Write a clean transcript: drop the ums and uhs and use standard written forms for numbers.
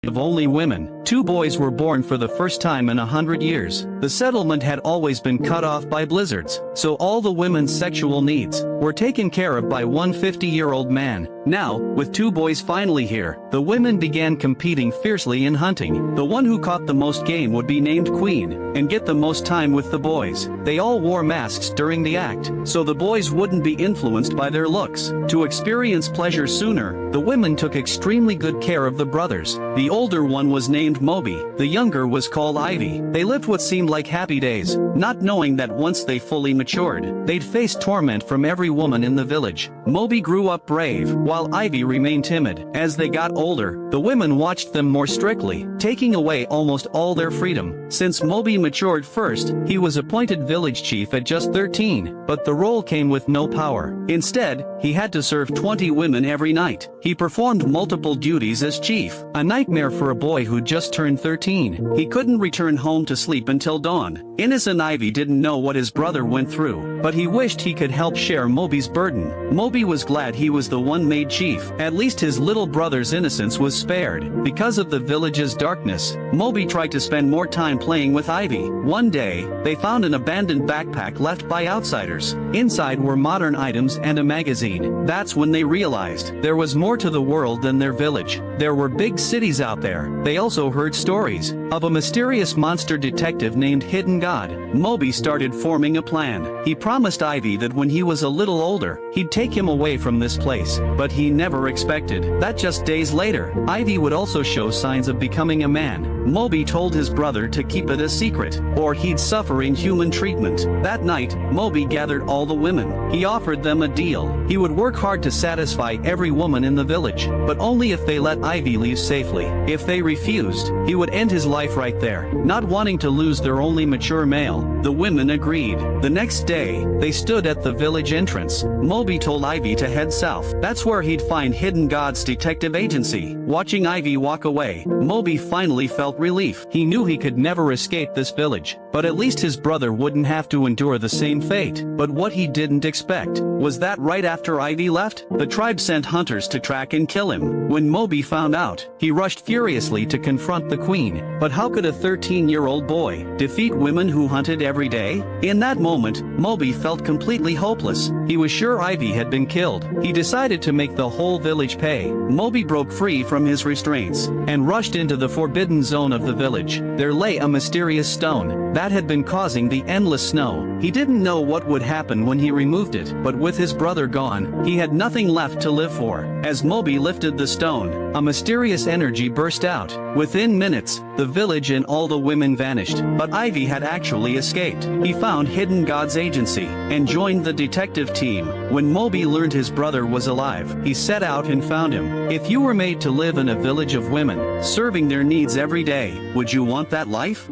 of only women. 2 boys were born for the first time in 100 years. The settlement had always been cut off by blizzards, so all the women's sexual needs were taken care of by one 50-year-old man. Now, with 2 boys finally here, the women began competing fiercely in hunting. The one who caught the most game would be named queen, and get the most time with the boys. They all wore masks during the act, so the boys wouldn't be influenced by their looks. To experience pleasure sooner, the women took extremely good care of the brothers. The older one was named Moby, the younger was called Ivy. They lived what seemed like happy days, not knowing that once they fully matured, they'd face torment from every woman in the village. Moby grew up brave, while Ivy remained timid. As they got older, the women watched them more strictly, taking away almost all their freedom. Since Moby matured first, he was appointed village chief at just 13, but the role came with no power. Instead, he had to serve 20 women every night. He performed multiple duties as chief, a nightmare for a boy who just turned 13. He couldn't return home to sleep until dawn. Innocent Ivy didn't know what his brother went through, but he wished he could help share Moby's burden. Moby was glad he was the one made chief. At least his little brother's innocence was spared. Because of the village's darkness, Moby tried to spend more time playing with Ivy. One day, they found an abandoned backpack left by outsiders. Inside were modern items and a magazine. That's when they realized there was more to the world than their village. There were big cities out there. They also heard stories of a mysterious monster detective named Hidden God. Moby started forming a plan. He promised Ivy that when he was a little older, he'd take him away from this place, but he never expected that just days later, Ivy would also show signs of becoming a man. Moby told his brother to keep it a secret, or he'd suffer inhuman treatment. That night, Moby gathered all the women. He offered them a deal. He would work hard to satisfy every woman in the village, but only if they let Ivy leave safely. If they refused, he would end his life right there. Not wanting to lose their only mature male, the women agreed. The next day, they stood at the village entrance. Moby told Ivy to head south. That's where he'd find Hidden God's detective agency. Watching Ivy walk away, Moby finally felt relief. He knew he could never escape this village, but at least his brother wouldn't have to endure the same fate. But what he didn't expect was that right after Ivy left, the tribe sent hunters to track and kill him. When Moby found out, he rushed furiously to confront the queen. But how could a 13-year-old boy defeat women who hunted every day? In that moment, Moby felt completely hopeless. He was sure Ivy had been killed. He decided to make the whole village pay. Moby broke free from his restraints and rushed into the forbidden zone of the village. There lay a mysterious stone that had been causing the endless snow. He didn't know what would happen when he removed it, but with his brother gone, he had nothing left to live for. As Moby lifted the stone, a mysterious energy burst out. Within minutes, the village and all the women vanished, but Ivy had actually escaped. He found Hidden God's agency and joined the detective team. When Moby learned his brother was alive, he set out and found him. If you were made to live in a village of women, serving their needs every day, would you want that life?